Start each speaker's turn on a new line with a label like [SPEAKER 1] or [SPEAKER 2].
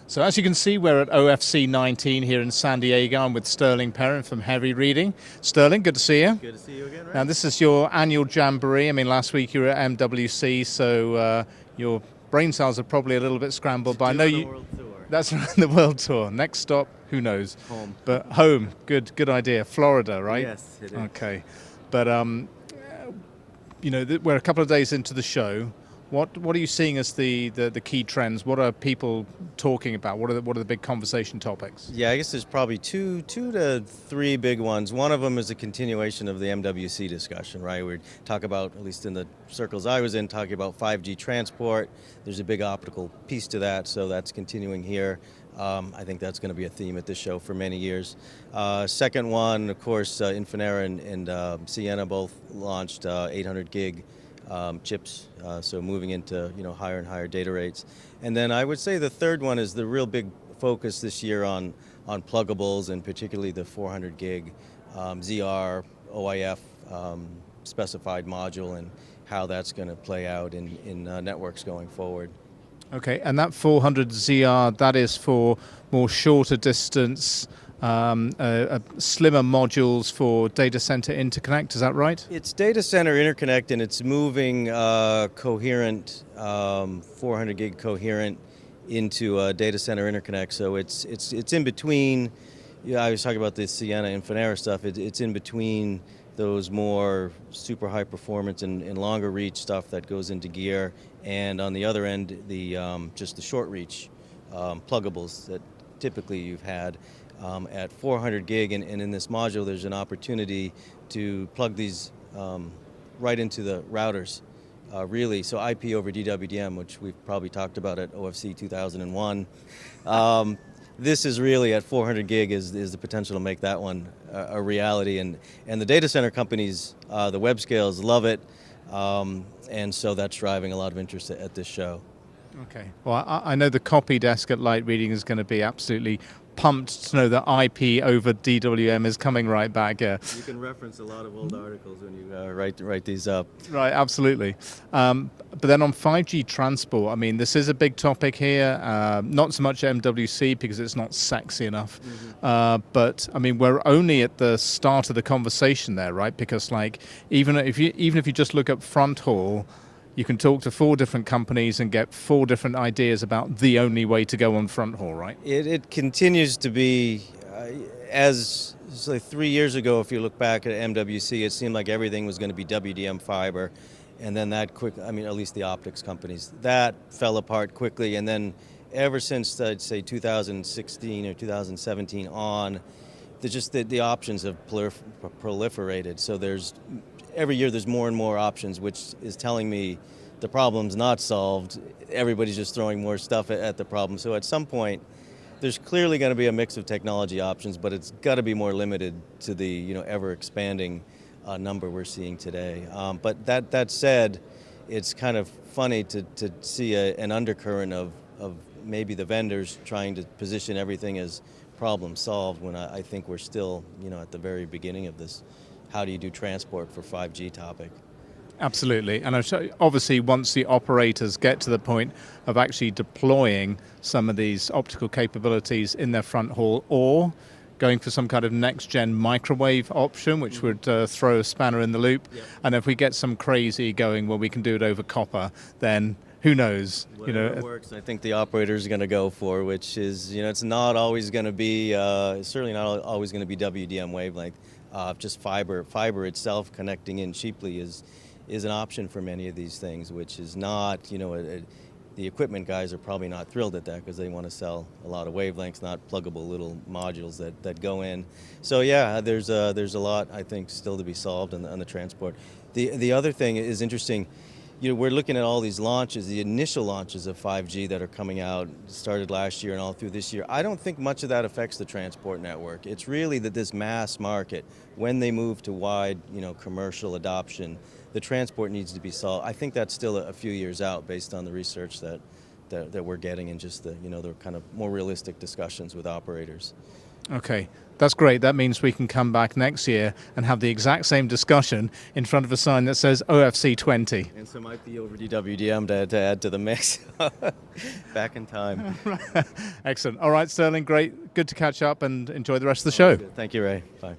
[SPEAKER 1] So as you can see, we're at OFC19 here in San Diego. I'm with Sterling Perrin from Heavy Reading. Sterling, good to see you.
[SPEAKER 2] Good to see you again, Ray.
[SPEAKER 1] Now this is your annual jamboree. I mean, last week you were at MWC, so your brain cells are probably a little bit scrambled. But I know
[SPEAKER 2] the
[SPEAKER 1] you.
[SPEAKER 2] world tour.
[SPEAKER 1] That's the world tour. Next stop, who knows?
[SPEAKER 2] Home.
[SPEAKER 1] But home, good idea. Florida, right?
[SPEAKER 2] Yes, it is.
[SPEAKER 1] Okay, but we're a couple of days into the show. What are you seeing as the key trends? What are people talking about? What are the big conversation topics?
[SPEAKER 2] Yeah, I guess there's probably two to three big ones. One of them is a continuation of the MWC discussion, right? We talk about, at least in the circles I was in, talking about 5G transport. There's a big optical piece to that, so that's continuing here. I think that's going to be a theme at this show for many years. Second one, of course, Infinera and Ciena both launched 800 gig chips, so moving into higher and higher data rates. And then I would say the third one is the real big focus this year on pluggables, and particularly the 400 gig ZR OIF specified module, and how that's going to play out in networks going forward.
[SPEAKER 1] Okay, and that 400 ZR, that is for more shorter distance, slimmer modules for data center interconnect, is that right?
[SPEAKER 2] It's data center interconnect, and it's moving coherent, 400 gig coherent into data center interconnect. So it's in between. I was talking about the Ciena Infinera stuff. It's in between those more super high performance and longer reach stuff that goes into gear, and on the other end, the just the short reach pluggables that typically you've had. At 400 gig, and in this module there's an opportunity to plug these right into the routers, really. So IP over DWDM, which we've probably talked about at OFC 2001. This is really at 400 gig is the potential to make that one a reality, and the data center companies, the web scales, love it, and so that's driving a lot of interest at this show.
[SPEAKER 1] Okay, well I know the copy desk at Light Reading is going to be absolutely pumped to know that IP over DWM is coming right back. Yeah.
[SPEAKER 2] You can reference a lot of old articles when you write these up.
[SPEAKER 1] Right, absolutely. But then on 5G transport, I mean, this is a big topic here. Not so much MWC because it's not sexy enough. Mm-hmm. But I mean, we're only at the start of the conversation there, right? Because like even if you just look at front haul, you can talk to 4 different companies and get 4 different ideas about the only way to go on front haul, right?
[SPEAKER 2] It continues to be, as like 3 years ago, if you look back at MWC, it seemed like everything was going to be WDM fiber. And then that at least the optics companies, that fell apart quickly. And then ever since, I'd say 2016 or 2017 on, the options have proliferated. So every year there's more and more options, which is telling me the problem's not solved. Everybody's just throwing more stuff at the problem. So at some point, there's clearly going to be a mix of technology options, but it's got to be more limited to the ever expanding number we're seeing today. But that said, it's kind of funny to see an undercurrent of maybe the vendors trying to position everything as problem solved, when I think we're still at the very beginning of this. How do you do transport for 5G topic?
[SPEAKER 1] Absolutely, and obviously once the operators get to the point of actually deploying some of these optical capabilities in their front haul, or going for some kind of next-gen microwave option, which would throw a spanner in the loop, yep. And if we get some crazy going where we can do it over copper, then who knows?
[SPEAKER 2] Whatever it works, I think the operators are going to go for, which is, it's not always going to be, certainly not always going to be WDM wavelength. Just fiber itself connecting in cheaply is an option for many of these things, which is not, the equipment guys are probably not thrilled at that because they want to sell a lot of wavelengths, not pluggable little modules that go in. So yeah, there's a lot, I think, still to be solved on the transport. The other thing is interesting. We're looking at all these launches, the initial launches of 5G that are coming out, started last year and all through this year. I don't think much of that affects the transport network. It's really that this mass market, when they move to wide, commercial adoption, the transport needs to be solved. I think that's still a few years out based on the research that we're getting, and just the kind of more realistic discussions with operators.
[SPEAKER 1] Okay. That's great. That means we can come back next year and have the exact same discussion in front of a sign that says OFC20.
[SPEAKER 2] And some IP over DWDM to add to the mix. Back in time.
[SPEAKER 1] Excellent. All right, Sterling, great. Good to catch up, and enjoy the rest of the show.
[SPEAKER 2] Thank you, Ray. Bye.